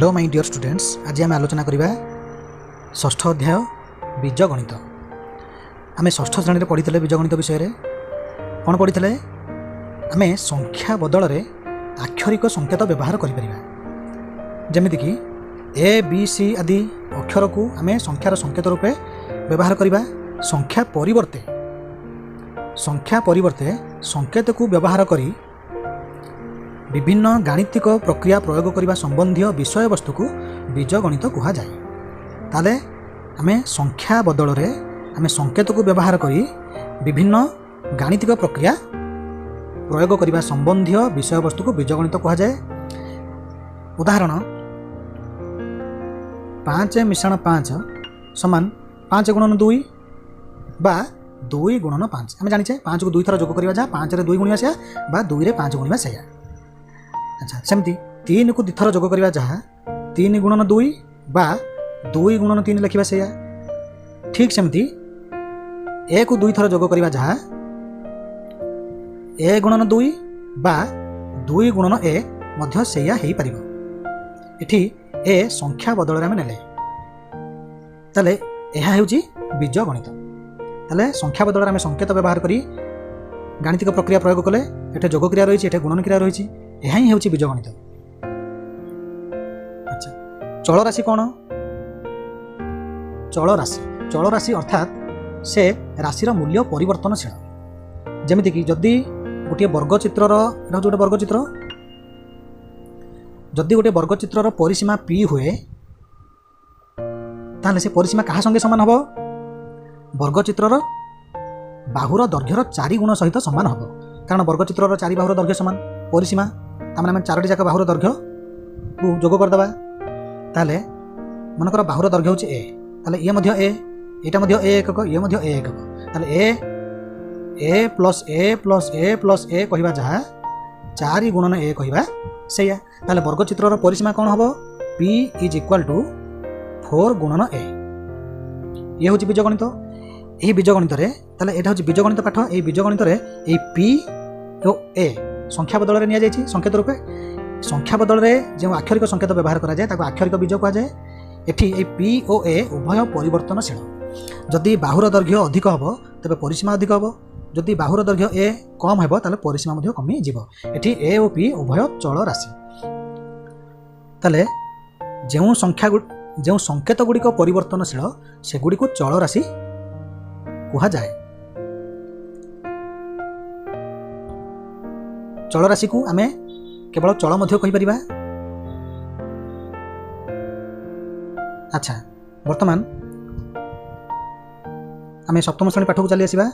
Hello my dear students, आज आम आलोचना करवा षष्ठ अध्याय बीजगणित। आम षष्ठ श्रेणी पढ़ी बीजगणित विषय में कौन पढ़ी आम संख्या बदल में आक्षरिक संकेत व्यवहार करमितिक ए बी सी आदि अक्षर को आम संख्यार संकेत रूपे व्यवहार करवा। संख्या परिवर्ते संकेत को व्यवहार करी विभिन्न गाणितिक प्रक्रिया प्रयोग करने संबंधी विषय वस्तु को बीजगणित कह जाए। ताले आमे संख्या बदल में आमे संकेत को व्यवहार करी विभिन्न गाणितिक प्रक्रिया प्रयोग करने संबंधी विषय वस्तु को बीजगणित कह जाए। उदाहरण 5 मिश्रण 5 समान 5 गुणन 2 बा 2 गुणन 5। आम जाने 5 को 2 थर जोग करवा 5 रे 2 गुणिया से बा 2 रे 5 गुणिया से। अच्छा सेमती 3 को 2 थर जोग करवा जहाँ 3 गुणन 2 बा 2 गुणन 3 लिखा से। ठीक सेमती ए को 2 थर जोग करवा जहाँ ए गुणन 2 बा 2 गुणन ए मध्य सेया हो पार। इठी ए संख्या बदल में आम नेले ताले यह हूँ बीजगणित। ताले संख्या बदल में संकेत व्यवहार करी गाणितिक प्रक्रिया प्रयोग कले एठे जोग क्रिया रही है, गुणन क्रिया रही है। यह ही हूँ बीजगणित। अच्छा चल राशि कौन? चल राशि अर्थात से राशि मूल्य परिवर्तनशील। जमीक जदि गोटे वर्गचित्र गोटे वर्गचित्र जदि गोटे वर्गचित्र परिसीमा पी हुए ताहले से परिसीमा क्या संगे समान हम? वर्गचित्र बाहुर दैर्घ्यर 4 गुण सहित समान हम। कारण वर्गचित्र 4 बाहुर दैर्घ्य समान परिसीमा तार 4टी जाक बाहुर दैर्घ्य को जोग करदे। ताले मनकर बाहुर दैर्घ्य हूँ ए, ताले ये मध्य ए, यहाँ ए एकक, ये मध्य ए एकक। ताले ए प्लस ए प्लस ए प्लस ए कहवा जहाँ 4 गुणन ए कहवा से। ताले वर्गचित्र परिसीमा कौन हम? P इज इक्वाल टू 4 गुणन ए। ये हूँ बीजगणित। यही बीजगणित ताले एटा हूँ बीजगणित पाठ। यही बीजगणित यही P और ए संख्या बदल में नि संकेत रूपे। संख्या बदल में जो आक्षरिक संकेत व्यवहार करा जाए ताको आक्षरिक बीज कह जाए। एठी ए पी और ए उभय परिवर्तनशील। जदि बाहुर दैर्घ्य अधिक हम तेज परिसीमा अधिक हम, जदि बाहुर दैर्घ्य ए कम हो ताले परिसीमा मध्य कमी जीव। एठी ए और पी उभय चल राशि। ताले जो संख्या जो संकेत गुड़िक परिवर्तनशील सेगुड़ी को चल राशि कह जाए। चल राशि को आमे केवल चल मध्य कहि परिबा। अच्छा वर्तमान आमे सप्तम श्रेणी पाठ को चली आसीबा।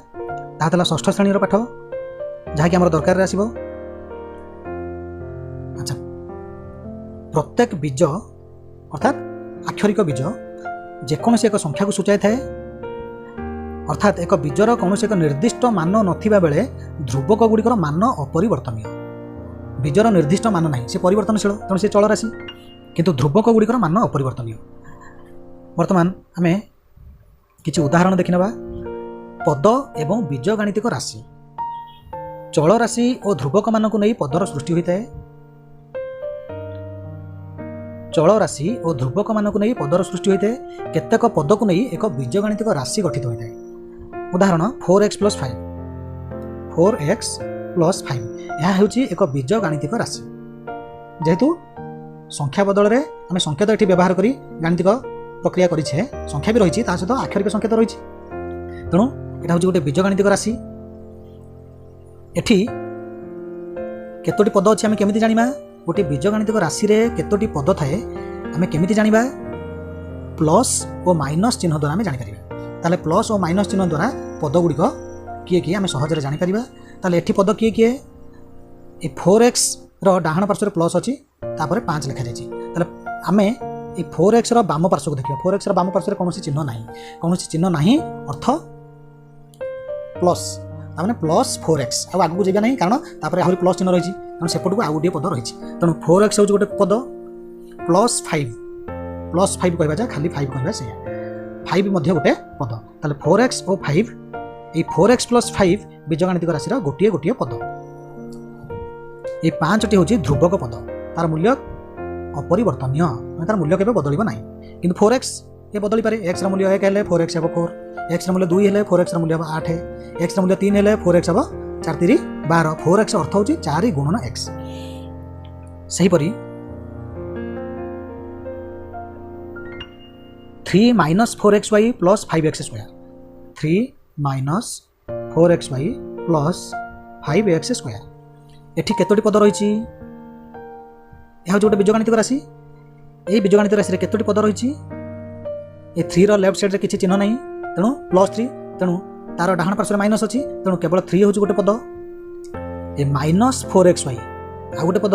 ताहा षष्ठ श्रेणी पाठ जहाँकि आमर दरकार आसीबो। अच्छा प्रत्येक बीज अर्थात आक्षरिक बीज जेकोसी एक संख्या को सूचाई थाए। अर्थात एक बीजर कौन एक निर्दिष्ट मान नथिबा बेले ध्रुवक गुड़िकर मान अपरिवर्तनीय। बीजर निर्दिष्ट मान ना से परिवर्तनशील तेणु से चल राशि, किंतु ध्रुवक गुड़िकर मान अपरिवर्तनीय। वर्तमान आमे किछि उदाहरण देखिनबा। पद एवं बीजगणितिक राशि। चल राशि और ध्रुवक मान को नहीं पदर सृष्टि होता है। चल राशि और ध्रुवक मान को नहीं पदर सृष्टि होता है। केतेक पद को नहीं एक बीजगणितिक राशि गठित होता है। उदाहरण 4x + 5 4x + 5 यह हूँ एक बीजगणितिक राशि। जेहेतु संख्या बदल में आम संकेत ये व्यवहार करी गाणितिक प्रक्रिया करें, संख्या भी रही सहित आक्षरिक संकेत रही। तेणु यहाँ हूँ गोटे बीजगणितिक राशि। एठी केतोटी पद अच्छी आम केमिति जानिबा? गोटे बीजगणितिक राशि रे केतोटी पद थाए आम केमिति जानिबा? प्लस और माइनस चिन्ह द्वारा आम जानिपर। ताले प्लस और माइनस चिन्ह द्वारा पद गुड़िक किए किए आम सहजरे जानीपर। ताले एठी पद किए किए? ए 4x रो डाहाण पार्श्व प्लस अच्छी तापर 5 लिखा जाए। ताले आम ये 4x रो बाम पार्श्व को देखिए। 4x रो बाम पार्श्व कौन चिन्ह ना, कौन चिन्ह ना अर्थ प्लस ताने प्लस 4x आगू को जाइबा नहीं, कारण तापर आहरी प्लस चिन्ह रही तेणु सेपट को आउ गोटे पद रही। तेणु 4x हूँ गोटे पद प्लस 5 कहवा जाए खाली 5 कहवा से 5 मध्य गोटे पद। ताले 4x और 5 ये 4x + 5 बीजगणितिक राशि गोटे गोटे पद। ये 5टी हूँ ध्रुवक पद। तार मूल्य अपरिवर्तनीय तार मूल्य केबे बदलिबो नाही किंतु 4x ये बदली पारे x रा मूल्य 1 हेले 4x हेबो 4 x रा मूल्य 2 हेले 4x रा मूल्य हेबो 8 x रा मूल्य 3 हेले 4x हेबो 4 3 12 4x अर्थ होची 4 गुणन x सही परी 3 minus 4xy plus 5x square 3 minus 4xy plus 5x square एठी केतोटी पद रहिछि यह जो बीजगणित राशि यही बीजगणित राशि केतोटी पद रही ए 3 रो लेफ्ट साइड रे किसी चिन्ह नहीं तेणु +3 तेणु तार डाहाण पार्श्व माइनस अच्छी तेणु केवल 3 हूँ गोटे पद ए माइनस 4xy आ गोटे पद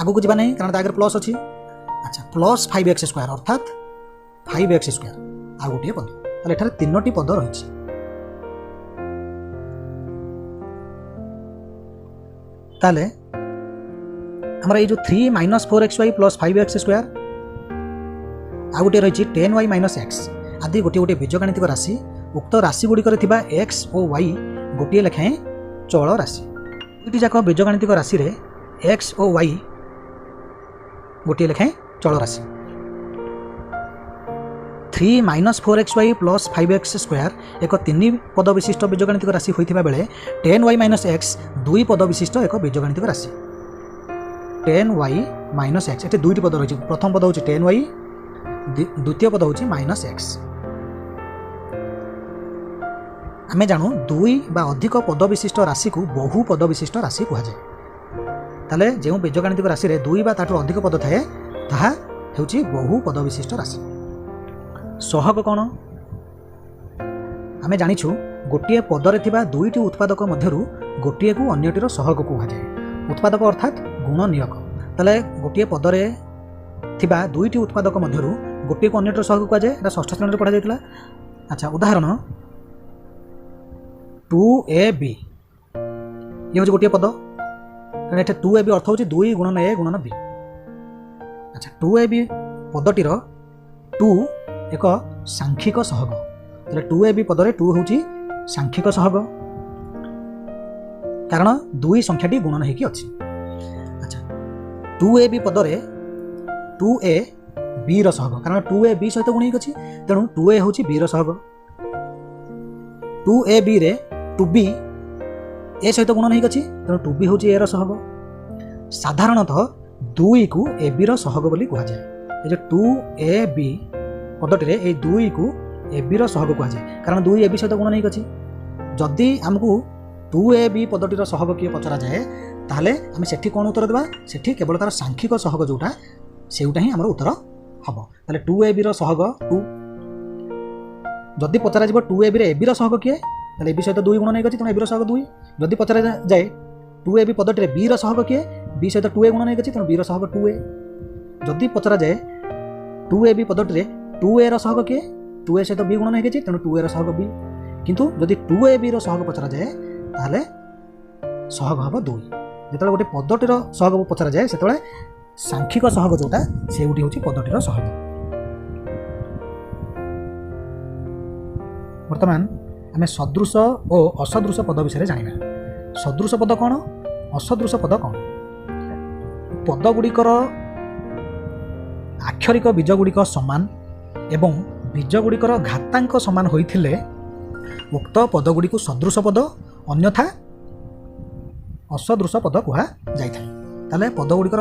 आगू को जाना नहीं कारण आगे प्लस अच्छी अच्छा प्लस 5x स्क्वायर अर्थात 5x स्क्वायर आ गोटे पद ताले एठारे 3टी पद रही ताले हमारा ये जो 3 minus 4xy plus 5x square आ गोटे रही 10y माइनस x आदि गोटे गोटे बीजगणितिक राशि उक्त राशि गुड़िक x और y गोटे लेखाएं चल राशि दुईटी जाक बीजगणितिक राशि रे x और y गोटे लेखाएं चल राशि 3 minus 4xy plus 5x square एक 3 पद विशिष्ट बीजगणितिक राशि होता बेले 10y माइनस x 2 पद विशिष्ट एक बीजगणितिक राशि 10y माइनस x ये दुईटी पद रही प्रथम पद हूँ 10y द्वितीय पद हूँ माइनस x आम जानू 2 बा अधिक पद विशिष्ट राशि को बहु पद विशिष्ट राशि कहुए ताले जो बीजगणितिक राशि रे 2 बा ताठू अधिक पद थाए ताहा हेउची बहु पद विशिष्ट राशि सहग कौन आम जानिछु गोटे पदरे थिबा दुईटी उत्पादक मध्यरु गोटे को अन्यटीर सहग कहुए उत्पादक अर्थात गुणनियक ताले गोटे पदरे थिबा दुईटी उत्पादक मध्यरु गोटे को अन्यटीर सहग कहुए एटा षष्ठ श्रेणी पढ़ा जाइतिला अच्छा उदाहरण 2ab ये हूँ गोटे पद ये 2ab अर्थ हूँ 2 गुणन a गुणन b अच्छा 2ab पदटीर 2 एक सांख्यिक सहग ताले 2ab पदरे 2 हूँ सांख्यिक सहग कारण 2 संख्याटी गुणन होगी अच्छी अच्छा 2ab पदरे 2a b सहग कारण 2a b सहित गुण होगी अच्छी तेणु 2a हूँ b सहग 2ab रे 2b ए सहित गुणन होगी अच्छी तेणु 2b हूँ a सहग साधारणतः 2 को ab सहग बोली कहुए जो 2ab पदटी ये 2 को ab सहग कहुए कारण 2 ab सहित गुणन होगी अच्छी जदि आमको 2ab पदटीर सहग किए पचरा जाए ताहले आम सेठी कौन उत्तर देवा सेठी केवल तार सांख्यिक सहग जोटा सेउटा ही आमर उत्तर हम ताहले 2ab सहग 2 जदि पचरा जाए 2ab ab सहग किए ताहले ab सहित 2 गुणन होगी अच्छी तेणु ab सहग 2 जदि पचरा जाए 2ab पदटी b सहग किए b सहित 2a गुणन होगी अच्छी तेणु b सहग 2a जदि पचरा जाए 2ab पदटी 2a सहग किए 2a सहित b गुणन होगी तेणु 2a सहग b किंतु जदि 2ab सहग पचरा जाए ताहले सहग हम 2 जो गोटे पदटीर सहग पचरा जाए से सांख्यिक सहग जोटा से हूँ पदटीर सहग वर्तमान आम सदृश और असदृश पद विषय जाना सदृश पद कौन असदृश पद कौन पद गुड़िकर आक्षरिक बीज गुड़िक समान एवं बीज गुड़िकर घातांक समान होइथिले उक्त पद गुड़िक सदृश पद अन्यथा असदृश पद कह जाए पद गुड़िकर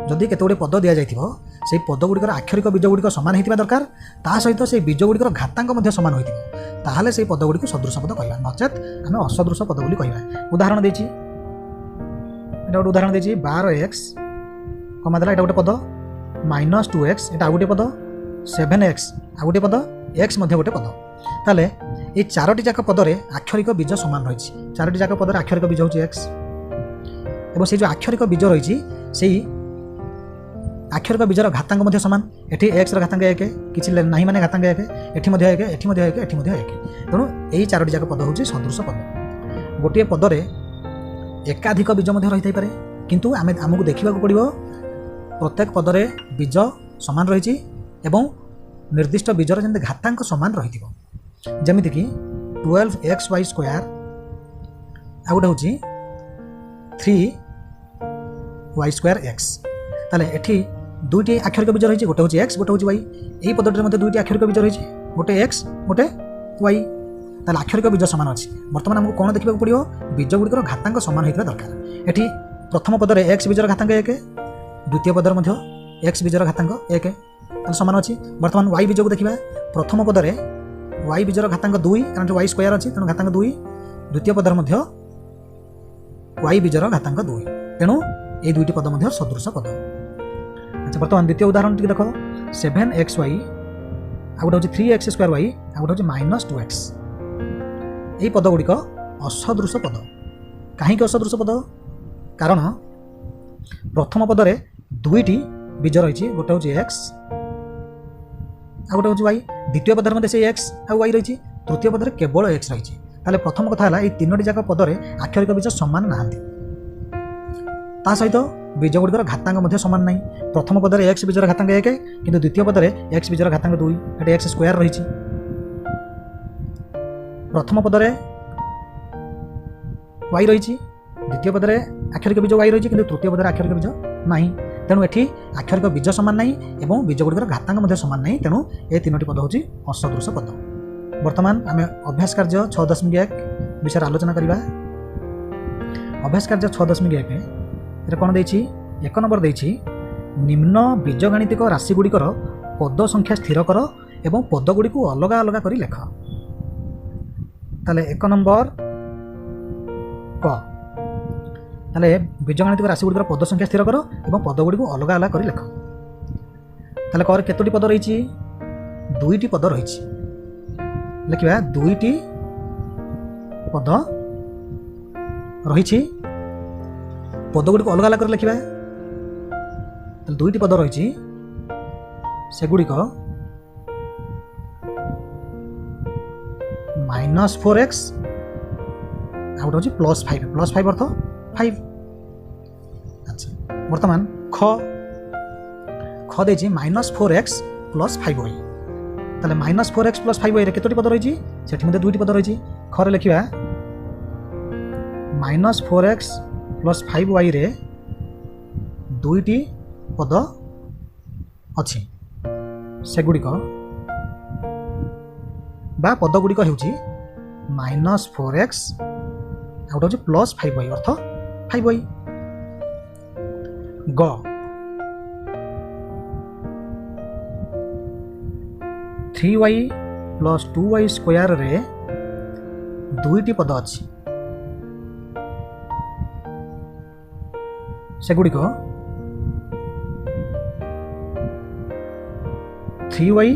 जदि केते गुड़े पद दि जाइथिबो से पद गुड़िकर आक्षरिक बीज गुड़िक समान होइथिबा दरकार ता सहित से बीज गुड़िकर घातांक मध्य समान होइथिबो ताहाले से पद गुड़िक सदृश पद कहबा नचेत आम असदृश पद बोली कहबा उदाहरण देछि एटा गोटे उदाहरण देछि 12x कमा देला एटा गोटे पद -2x एटा गोटे पद 7x आ गोटे पद x मध्य गोटे पद ताले ये 4टी जाक पदरे आक्षरिक बीज समान रही 4टी जाक पदरे आक्षरिक बीज हूँ x एवं से जो आक्षरिक बीज रही से आक्षरिक बीजर घातांक मध्य समान एठी x घातांक 1 किछि नहीं माने घातांक 1 एठी मध्य 1 एठी मध्य 1 एठी मध्य 1 तेणु यही 4टी जाक पद हूँ सदृश पद गोटे पदरे एकाधिक बीज मध्य रही पारे किंतु आमको देखा पड़ो प्रत्येक पदरे बीज समान रही एवं निर्दिष्ट बीजर जमी घातांक समान रही जमीती कि 12xy स्क्वायर आ गोटे हूँ 3y स्क्वायर x তাহলে এটি দুইটি আক্ষরিক বীজ রয়েছে, গোটে হচ্ছে এক্স, গোটে হচ্ছে ওয়াই। এই পদটির মধ্যে দুইটি আক্ষরিক বীজ রয়েছে, গোটে এক্স, গোটে ওয়াই। তাহলে আক্ষরিক বীজ সমান আছে। বর্তমান আমাকে কোণ দেখବାକୁ পড়িব, বীজগুড়ির ঘাতাঙ্ক সমান হইଥିବା দরকার। এটি প্রথম পদরে এক্স বীজর ঘাতাঙ্ক 1, দ্বিতীয় পদর মধ্য এক্স বীজর ঘাতাঙ্ক 1, তাহলে সমান আছে। বর্তমান ওয়াই বীজকে দেখিবা, প্রথম পদরে ওয়াই বীজর ঘাতাঙ্ক 2, কারণ ওয়াই স্কোয়ার আছে, তেণু ঘাতাঙ্ক 2। দ্বিতীয় পদর মধ্য ওয়াই বীজর ঘাতাঙ্ক 2, তেণু এই দুইটি পদ মধ্য সদৃশ পদ। আচ্ছা, বর্তমান দ্বিতীয় উদাহরণটি দেখ, 7xy, আর গোটে হচ্ছে 3x²y, আর গোটে হচ্ছে -2x। এই পদগুড়িক অসদৃশ পদ। কাহিঁকি অসদৃশ পদ? কারণ প্রথম পদরে দুইটি বীজ রয়েছে, গোটে হচ্ছে এক্স আর গোটে হচ্ছে ওয়াই। দ্বিতীয় পদর মধ্যে সেই এক্স আর ওয়াই রয়েছে, তৃতীয় পদরে কেবল এক্স রয়েছে। তাহলে প্রথম কথা হল, এই তিনোটি যাক পদরে আক্ষরিক বীজ সমান না। তা সহিত বীজগুড়ির ঘাতাঙ্ক মধ্যে সমান নাই। প্রথম পদরে এক্স বীজর ঘাতাঙ্ক 1, কিন্তু দ্বিতীয় পদরে এক্স বীজর ঘাতাঙ্ক 2, এটি এক্স স্কোয়ার রয়েছে। প্রথম পদরে ওয়াই রয়েছে, দ্বিতীয় পদরে আক্ষরিক বীজ ওয়াই রয়েছে, কিন্তু তৃতীয় পদরে আক্ষরিক বীজ নাই। তেণু এটি আক্ষরিক বীজ সমান নাই এবং বীজগুড়ির ঘাতাঙ্ক মধ্যে সমান নাই। তেণু এই তিনোটি পদ হচ্ছে অসদৃশ পদ। বর্তমান আমি অভ্যাস କାର୍ଯ୍ୟ 6.1 বিষয়ে আলোচনা করা। অভ্যাস କାର୍ଯ୍য 6.1 এর কোণ দিয়েছি, 1 নম্বর দিয়েছি, নিম্ন বীজগাণিতিক রাশিগুড়িকর পদ সংখ্যা স্থির কর এবং পদগুড়িକୁ অলগা অলগা করে লেখ। তাহলে 1 নম্বর ক, তাহলে বীজগাণিতিক রাশিগুড়িকর পদ সংখ্যা স্থির কর এবং পদগুড়িକୁ অলগা অলগা করে লেখ। তাহলে কর কতটি পদ রয়েছে? 2টি পদ রয়েছে। লিখিবা 2টি পদ রয়েছে, পদগুড়িକୁ অলগা অলগা করে লিখিবা। তাহলে 2টি পদ রয়েছে, সেগুড়িক -4x আর গোটে হচ্ছে +5, +5 অর্থ 5। আচ্ছা, বর্তমান খ দিয়েছি -4x + 5y। তাহলে -4x + 5y রে কতটি পদ রয়েছে? সেটি মধ্যে 2টি পদ রয়েছে। খরে লিখিবা -4x + 5y রে 2টি পদ ଅଛି। সেগুড়িক বা পদগুড়িক ହେଉଛି -4x আর গোটে হচ্ছে +5y অর্থ 5y। গ, 3y + 2y স্কোয়ার রে 2টি পদ ଅଛି। সেগুড়িক 3y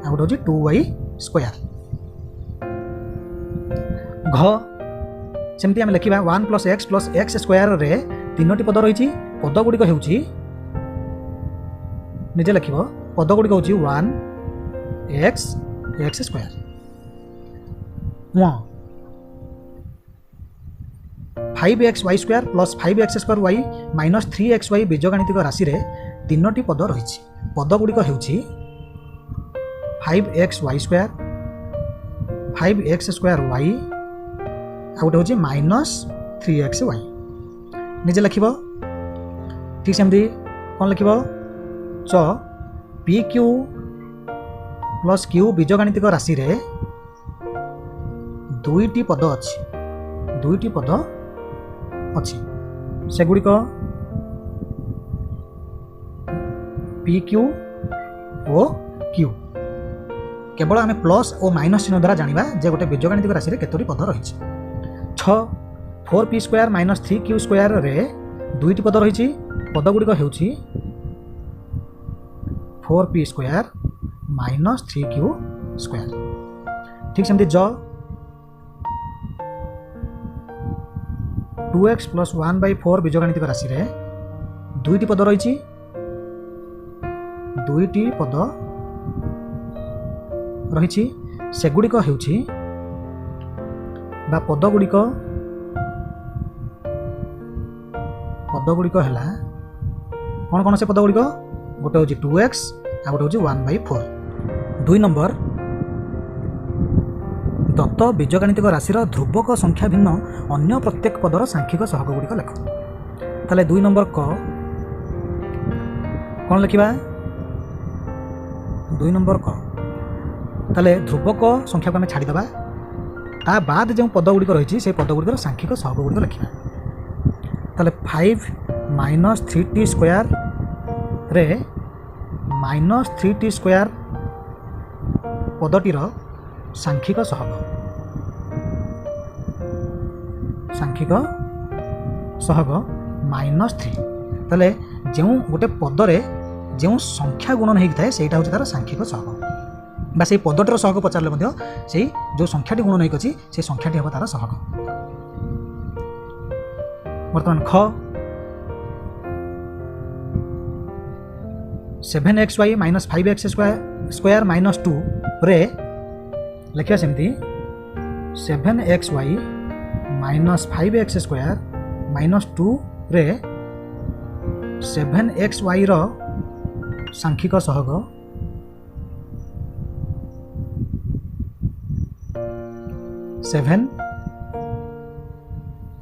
আর গোটে হচ্ছে 2y স্কোয়ার। ঘ, সেমতি আমি লিখিবা 1 + x + x স্কোয়ার রে 3টি পদ রয়েছে। পদগুড়িক ହେଉଛି, নিজে লিখিব, পদগুড়িক ହେଉଛି 1x square. 5xy square + 5x² - 3xy বীজগাণিতিক রাশিরে 3টি পদ রয়েছে। পদগুড়িক ହେଉଛି 5xy স্কোয়ার, 5x²y আর গোটে হচ্ছে -3xy। নিজে লিখিব। ঠিক সেমতি কোণ লিখিব, চ pq + q বীজগাণিতিক রাশিরে 2টি পদ ଅଛି, 2টি পদ ଅଛି। সেগুড়িক pq ও q। কেবল আমি প্লস ও মাইনস চিহ্ন দ্বারা জানিবা যে গোটে বীজগাণিতিক রাশিরে কতটি পদ রয়েছে। 4p² - 3q² রে 2টি পদ রয়েছে। পদগুড়িক ହେଉଛି 4p² - 3q²। ঠিক সেমতি জ 2x + 1/4 বীজগাণিতিক রাশিরে 2টি পদ রয়েছে। 2টি পদ রয়েছে। সেগুড়িক ହେଉଛି বা পদগুড়িক ହେଲା କ'ଣ କ'ଣ? ସେ ପଦଗୁଡ଼ିକ ଗୋଟେ ହେଉଛି 2x ଆଉ ଗୋଟେ ହେଉଛି 1/4। 2 নম্বর, দত্ত বীজগাণিতিক রাশির ধ্রুবক সংখ্যা ভিন্ন অন্য প্রত্যেক পদর সাংখ্যিক সহগগুড়িক লেখ। তাহলে 2 নম্বর ক, कौन लिखा 2 नंबर क ताले ध्रुवक संख्या को आम छाड़ीदे ता बाद जो पदगुड़िक रही से पदगुड़िकर सांख्यिक सहग गुड़िक लिखा ताले 5 - 3t स्क्वायर रे -3t स्क्वायर पदटीर सांख्यिक सहग -3 ताले जो गोटे पदरे जो संख्या गुणन होता है ସେଇଟା हूँ तार सांख्यिक सहग बा से पदटीर सहग पचारे से जो संख्याटी गुणन होती से संख्याटी हम तार सहग बर्तमान ख 7xy - 5x स्क्वायर -2 रे लिखा सेमती 7xy - 5x स्क्वायर -2 रे 7xy रो सांख्यिक सहग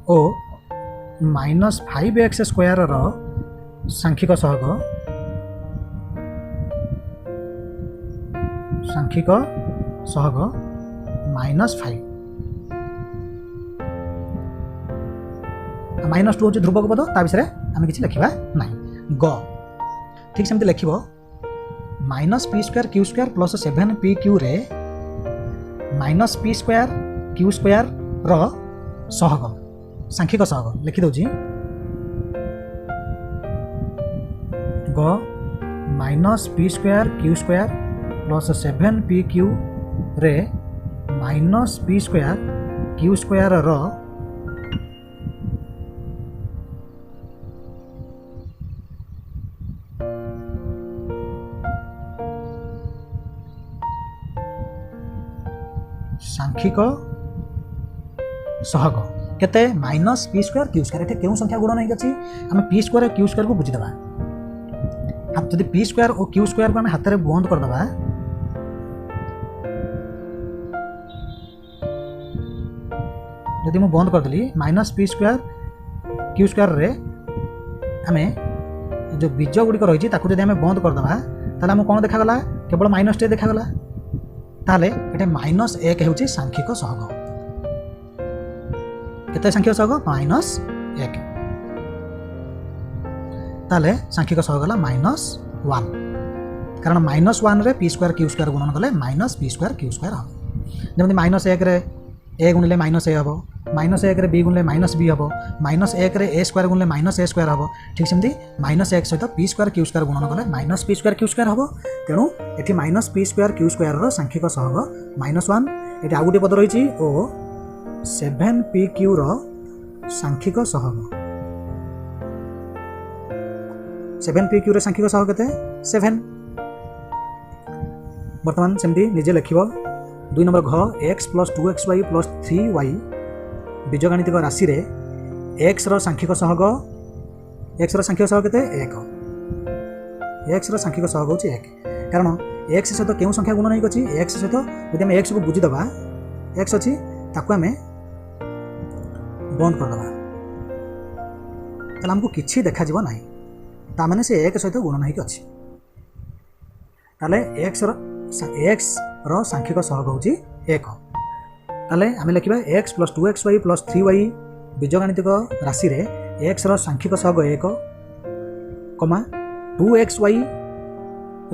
ओ -5x स्क्वायर रो सांख्यिक सहग -5 -2 हूँ ध्रुवक पद ता विषय आम कि लिखा ना ग ठीक सेमती लिख -p² q² + 7pq रे -p² q² रो सहग सांख्यिक सहग लिखि दउची ग -p² q² + 7pq रे -p² q² रो सांख्यिक सहग केते -p² q² एटे केउ संख्या गुणन होई अछि हम p² q² को बुझी दबा अब जदि p² और q² को हम हाथ रे बंद कर दबा जदि मु बंद कर देली -p² q² रे हमें जो बीज गुड़िक रही ताकू जदि हमें बंद कर दबा ताले हम कोन देखा गला केवल -t देखा गला ताले एटे -1 हेउची सांख्यिक सहग केते सांख्यिक सहग -1 ताले सांख्यिक सहग गला -1 कारण -1 रे p² q² गुणन कले -p² q² हम जमति -1 रे a गुणिले -a हम -1 रे b गुणिले -b हम -1 रे a² गुणिले -a² हम ठीक सेमति -1 सहित p² q² गुणन कले -p² q² हम तेणु एठी -p² q² रो सांख्यिक सहग -1 एठी आ गुटे पद रही ओ 7pq रो सांख्यिक सहग 7pq रो सांख्यिक सहग केते 7 वर्तमान सेमति निजे लिखिबो 2 नंबर घ x + 2xy + 3y बीजगणितिक राशि रे x रो सांख्यिक सहग केते 1 x रो सांख्यिक सहग होची 1 कारण x सहित केउ संख्या गुणन होई अछि x सहित यदि हम x को बुझी दबा x अछि ताकू हमें बंद कर दबा तला हमको किछि देखा जीव नाही ता माने से 1 सहित गुणन होई अछि ताले x रो सांख्यिक सहग होची 1 ताले आमे लिखिबा x + 2xy + 3y बीजगणितिक राशि रे x रो सांख्यिक सहग 1 2xy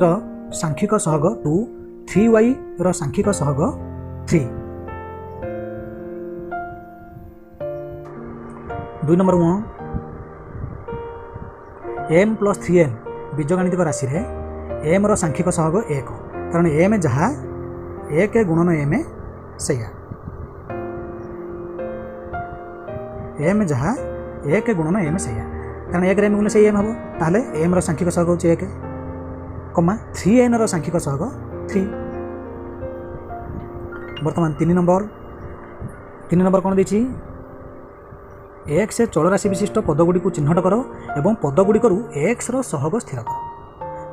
रो सांख्यिक सहग 2 3y रो सांख्यिक सहग 3 2 नंबर 1 m + 3n बीजगणितिक राशि रे m रो सांख्यिक सहग 1 कारण m जहा 1 गुणन m सैया m जहा 1 गुणन m सैया कारण 1 रे m गुणन से m हबो ताले m रो सांख्यिक सहग होची 1 3n रो सांख्यिक सहग 3 वर्तमान 3 नंबर कोन देछि x से चल राशि विशिष्ट पदगुड़ी को चिन्हट करो एवं पदगुड़ी करू x रो सहग स्थिर करो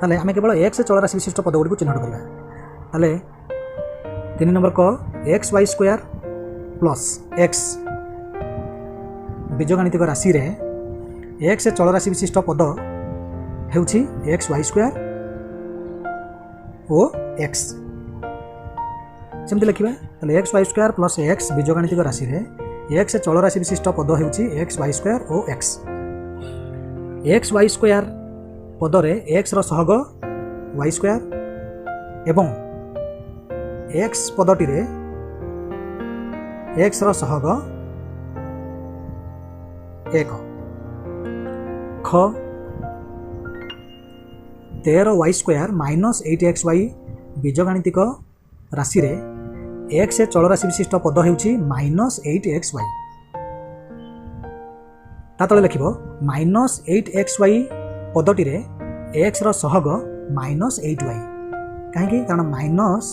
ताले आमे केवल x से चल राशि विशिष्ट पदगुड़ी को चिन्हट करबा ताले 3 नंबर को xy² + x बीजगणितिक राशि रे x से चल राशि विशिष्ट पद ହେଉଛି एक्स वाई स्क्वायर ओ एक्स सेमती लिखा ताले X Y square plus X बीजगणितिक राशि रे एक्स चल राशि विशिष्ट पद ହେଉଛି एक्स वाई स्क्वायर ओ एक्स वाई स्क्वायर पदरे एक्स रो सहग वाई स्क्वायर एवं एक्स पदटी रे एक्स रो सहग एक ख 13 वाई स्क्वायर माइनस 8xy बीजगणितिक राशि रे एक्स चल राशि विशिष्ट पद ହେଉଛି माइनस 8xy ता तले लिखिबो माइनस 8xy पदटी रे एक्स रो सहग माइनस 8y कहीं कारण माइनस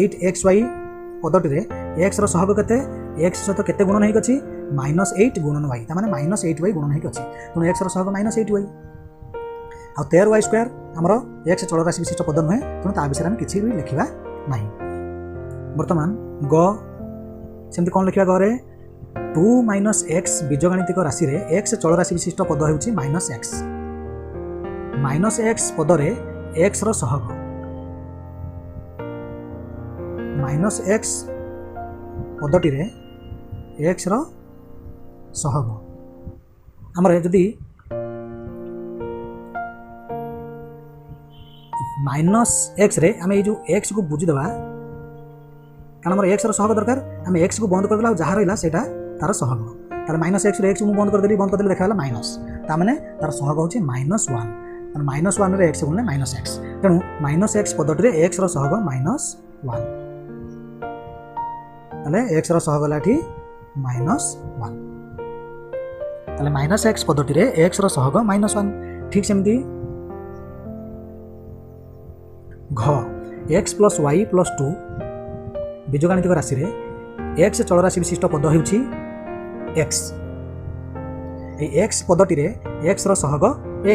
8xy पदटी रे एक्स रो सहग केते एक्स सहित केते गुणन होई अछि माइनस 8 गुणन y ता माने माइनस 8y गुणन होई अछि तो एक्स रो सहग माइनस 8y आ 13 वाई स्क्वायर आमर एक्स चल राशि विशिष्ट पद नुहे तेणु ता विषय में किसी भी लिखा ना बर्तमान ग सेमती कौन लिखा गरे 2 माइनस एक्स बीजगणितिक राशि रे एक्स चल राशि विशिष्ट पद होउछि माइनस एक्स पदरे एक्स रो सहग माइनस एक्स पदटी रे एक्स रो सहग आमर जदि माइनस एक्स रे आम ये जो एक्स को बुझीदेवा कारण आम एक्स सहग दरकार आम एक्स को बंद करदेला जहाँ रहा से तार सहग तार माइनस एक्स एक्स को बंद करदेली देखा माइनस ताने तार सहग हूँ माइनस वन माइनस वन रे एक्स गुणले माइनस एक्स तेणु माइनस एक्स पदटी रे एक्स सहग माइनस वन ताले एक्स सहग है माइनस वन ताले माइनस एक्स पदटी रे एक्स सहग माइनस वन ठीक सेमती घ एक्स प्लस वाई प्लस 2 बीजगणितिक राशि रे एक्स चल राशि विशिष्ट पद होउछि एक्स पदटी रे एक्स रो सहग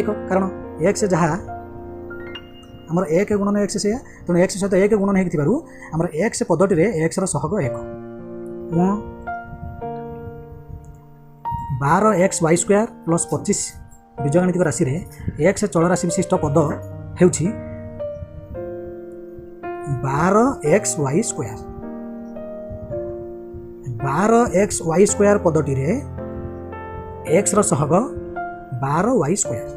एक कारण एक्स जहाँ आमर एक गुणन एक्स से तेणु एक्स सहित एक गुणन होइथिबारु आमर एक्स पदटी रे एक्स रो सहग एक 12 एक्स वाई स्क्वायर प्लस 25 बीजगणितिक राशि रे एक्स चल राशि विशिष्ट पद होउछि 12 वाई स्क्वायर 12 वाई स्क्वायर पदटी रे एक्स रो सहग 12 वाई स्क्वायर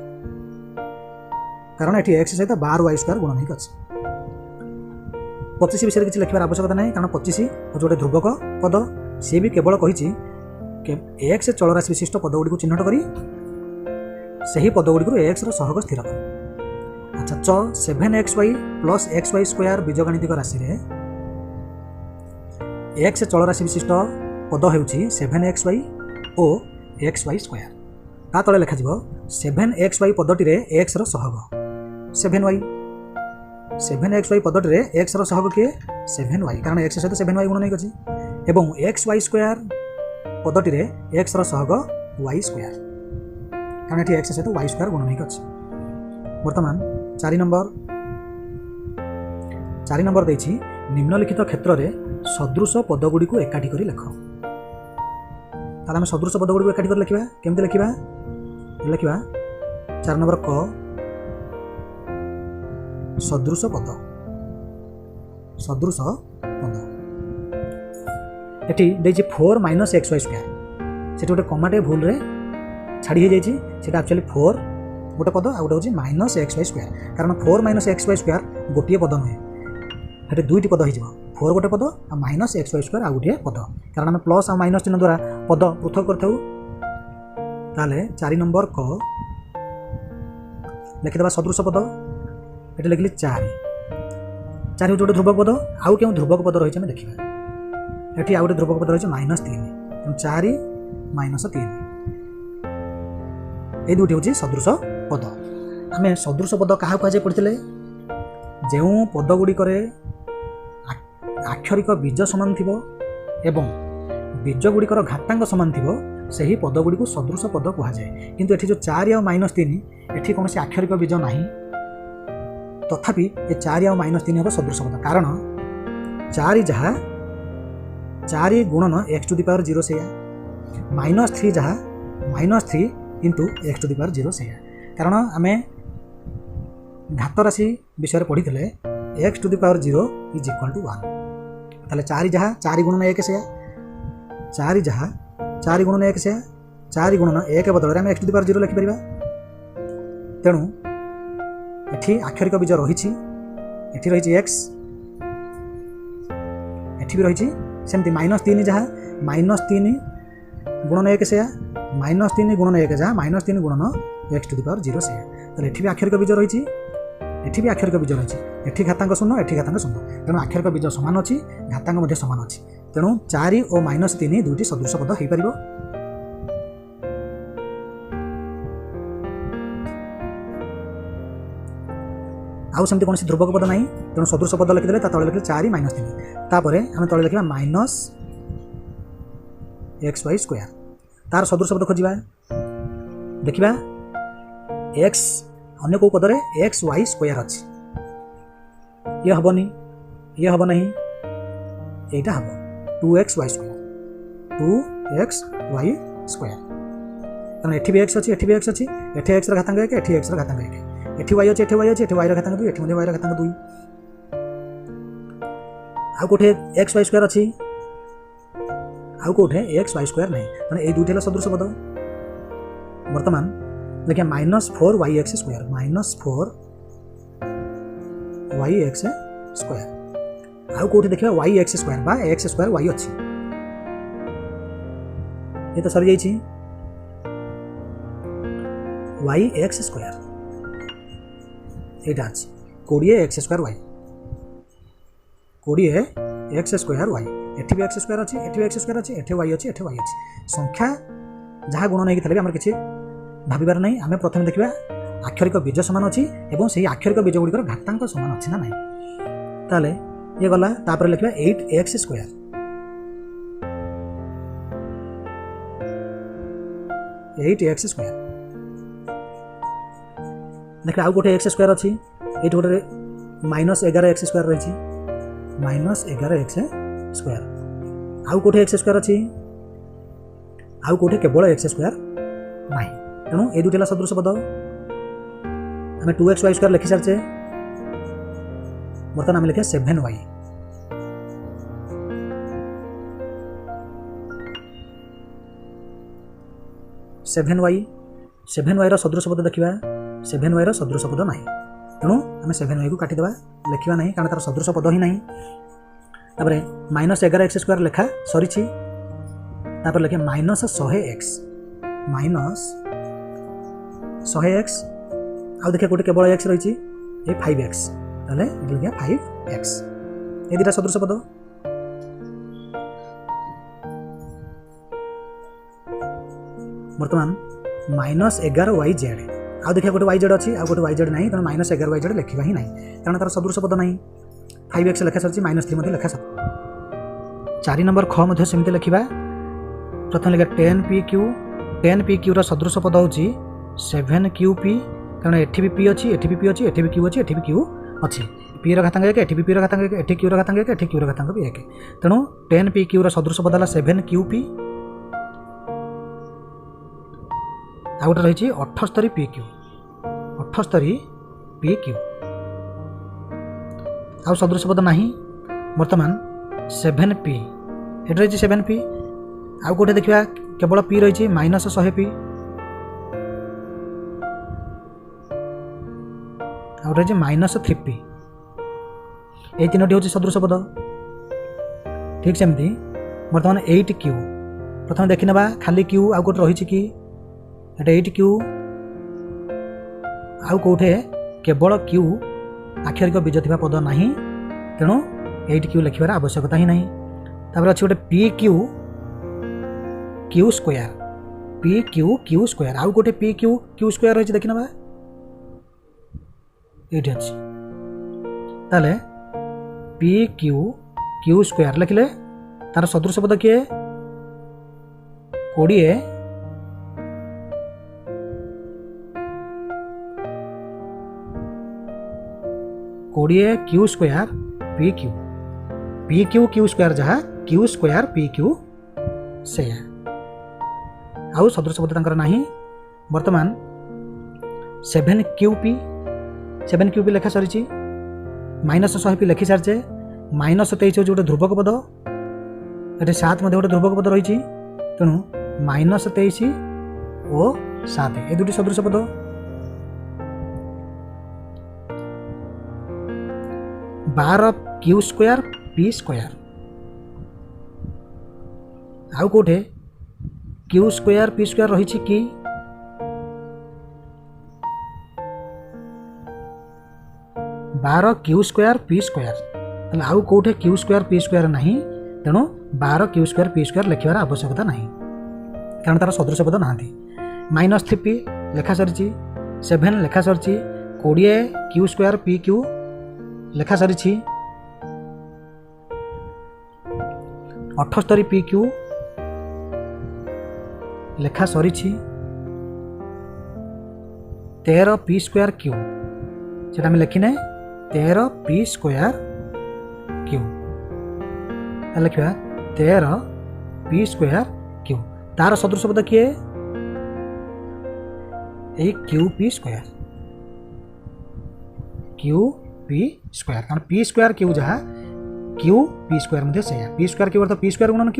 कारण एटी एक्स सहित 12 वाई स्क्वायर गुणन होइक अछि 25 विषय किसी लिखबार आवश्यकता नहीं कारण 25 हूँ गोटे ध्रुवक पद सी भी केवल कही एक्स चल राशि विशिष्ट पद गुड़ी को चिन्हट करी सही पद गुड़ी एक्स रो सहग स्थिर कर अच्छा 7xy प्लस xy स्क्वायर बीजगणितिक राशि रे एक्स चल राशि विशिष्ट पद होउछि 7xy ओ xy स्क्वायर ता तले लिखा जिवो 7xy पदटी रे x रो सहग 7xy पदटी रे x रो सहग के 7y कारण x सहित 7y गुणन होइक अछि एवं xy स्क्वायर पदटी रे x रो सहग y स्क्वायर कारण एठी x सहित y स्क्वायर गुणन होइक अछि वर्तमान 4 नंबर देछि निम्नलिखित क्षेत्र रे सदृश पदगुड़ी को एकाठी करी लिख ताले हम सदृश पदगुड़ी को एकाठी करी लिखिबा केमते लिखिबा 4 नंबर क सदृश पद एठी देछि 4 माइनस xy स्क्वायर सेठी गोटे कमाटे भूल रे छाड़ी हे जाइछि सेटा एक्चुअली 4 गोटे पद आ गोटे होछि माइनस xy स्क्वायर कारण 4 माइनस xy स्क्वायर गोटे पद नुहे हेटे दुईटी पद हो 4 गोटे पद आ माइनस xy स्क्वायर आ गोटे पद कारण आम प्लस आ माइनस चिन्ह द्वारा पद पृथक करथाउ ताले 4 नंबर क लिखिदेबा सदृश पद ये लिखली 4 हूँ गोटे ध्रुवक पद आउ क्यों ध्रुवक पद रही देखा ये आउ गोटे ध्रुवक पद रही -3 तेणु 4 -3 ये दुटी हूँ सदृश पद आम सदृश पद क्या कहुए पढ़ते जो पदगुड़िक आक्षरिक बीज सामान थी एवं बीज गुड़िकर घातांक सामान थी से ही पदगुड़ी को सदृश पद कहुए किंतु ये जो 4 आ -3 ये कौन से आक्षरिक बीज ना तथापि ये 4 आ -3 हम सदृश पद कारण 4 जहाँ 4 गुणन x⁴ से -3 जहाँ -3 इंटू x⁴ से कारण आम घात राशि विषय पढ़ी x to the power 0 is equal to 1 ताले 4 जहाँ 4 गुणन 1 से 4 जहाँ 4 गुणन 1 से 4 गुणन 1 बदल में x टू द पावर 0 लिखिपर तेणु ये आक्षरिक बीज रही एठी रही x एठी भी रही सेमती -3 जहाँ -3 गुणन 1 से -3 गुणन 1 जहाँ -3 गुणन x टू द पावर 0 से ताले एठी भी आक्षरिक बीज रही एठी भी आक्षरिक बीज रही एठी घातांक 0 एठी घातांक 0 तेणु आक्षरिक बीज समान अच्छी घातांक मध्य समान अच्छी तेणु 4 और -3 दुईटी सदृश पद हो पार। आउ सेमती कौन ध्रुवक पद ना तेणु सदृश पद लिखिदे तले लिखिले 4 -3 तापर आम तले लिखा -xy स्क्वायर तार सदृश पद खोजा देखा x अन्य को पदरे एक्स वाई स्क्वायर अच्छी ये हेनी ये हम ना यहाँ हम 2xy स्क्वायर 2xy स्क्वायर तेना एठी भी x अच्छी एठी भी x अच्छी एठी x घातांक 1 एठी x घातांक 1 एठी y अच्छी एठी y अच्छी एठी y घातांक 2 एठी y घातांक 2 आउ कोठे xy स्क्वायर अच्छी आउ कोठे xy स्क्वायर नहीं माने ए दुईटा सदृश पद वर्तमान देखिए -4yx स्क्वायर -4yx स्क्वायर आउ कोठी देखिए yx स्क्वायर बा x स्क्वायर y अच्छी ये तो सरी जाइए yx स्क्वायर यहाँ अच्छी 20x square y 20x square y एठी भी x स्क्वायर अच्छी एठी भी x स्क्वायर अच्छी एठी y अच्छी एठी y अच्छी संख्या जहाँ गुण नहीं आम किसी भाबार नहीं आम प्रथम देखा आक्षरिक बीज सामान अच्छी और से आक्षरिक बीज गुड़िकर घातांक सामान अच्छी ना ना ताले ये गला तापर लिखा 8x स्क्वायर 8x स्क्वायर देखा आउ गोटे एक्स स्क्वायर अच्छी ये गोटे -11x स्क्वायर रही -11x स्क्वायर आउ कोठे एक्स स्क्वायर अच्छी आउ कोठे केवल एक्स स्क्वायर ना तेणु ये दुईटा सदृश पद आम 2xy स्क्वायर लिखि सारे बर्तमान आम लिखे 7y 7y सदृश पद देखा 7y सदृश पद ना तेणु आम 7y को काटिदेवा लिखा ना कारण तार सदृश पद ही ना -11x स्क्वायर लेखा सरी लिखे -100x -100x आउ देखिए गोटे केवल x रही 5x ताले लिखा 5x ये दुटा सदृश पद बर्तमान -11yz आउ देखिए गोटे yz अच्छी आउ गोटे yz ना तेना -11yz लिखा ही ना कारण तार सदृश पद ना 5x लेखा सर -3 लेखा सर 4 नंबर ख सेमती लिखा प्रथम लिखा 10pq सदृश पद हूँ 7qp कारण एठी भी p अच्छी एठी भी p अच्छी एठी भी q अच्छी एठी भी q अच्छी p घातांक 1 एठी भी p घातांक 1 एठी q घातांक 1 एठी q घातांक भी 1 तेणु 10pq सदृश पद है 7qp आ गोटे रही 78pq आउ सदृश पद ना बर्तमान 7p ये रही 7p आउ गोटे देखा केवल p रही -100p आउ रही -3p ये तीनोटी हूँ सदृश पद ठीक सेमती बर्तमान 8q प्रथम देखी ना खाली q आउ गोटे रही कि 8q आउ कौटे केवल q आक्षरिक बीज थी पद ना तेणु 8q लिखार आवश्यकता ही नहीं अच्छे गोटे pq स्क्वायर आउ गोटे pq स्क्वायर रही देखी ना ये अच्छी ताले pq स्क्वायर लिखिले तार सदृश पद किए 20q स्क्वायर pq स्क्वायर जहाँ q स्क्वायर pq से आउ सदृश पद ना बर्तमान 7QP 7QP लेखा सरी -100P लिखि सारी -23 हूँ गोटे ध्रुवक पद ये 7 गोटे ध्रुवक पद रही तेणु -23 और 7 ये दुटी सदृश पद 12Q² P² आउ कोठे Q² P² रही कि 12Q² P² आउ कोठे Q² P² नहीं तेणु 12Q² P² लिखार आवश्यकता नहीं कारण तार सदृश पद ना -3P लेखा सरी 7 लेखा सरी 20Q² PQ लेखा सरी 78PQ लेखा सरी 13P² Q से लिखिने 13P² Q लिखा 13P² Q तार सदृश पद किए QP² कारण P² Q जहाँ QP² मध्य से P² Q अर्थ P² गुणन Q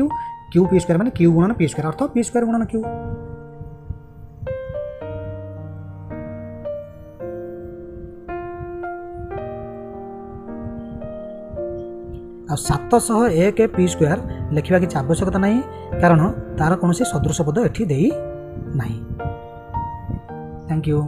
QP² माने Q गुणन P² अर्थ P² गुणन Q आ 701 P² लिखा किसी आवश्यकता नहीं कारण तार कौन सदृश पद एठी देई नहीं। Thank you.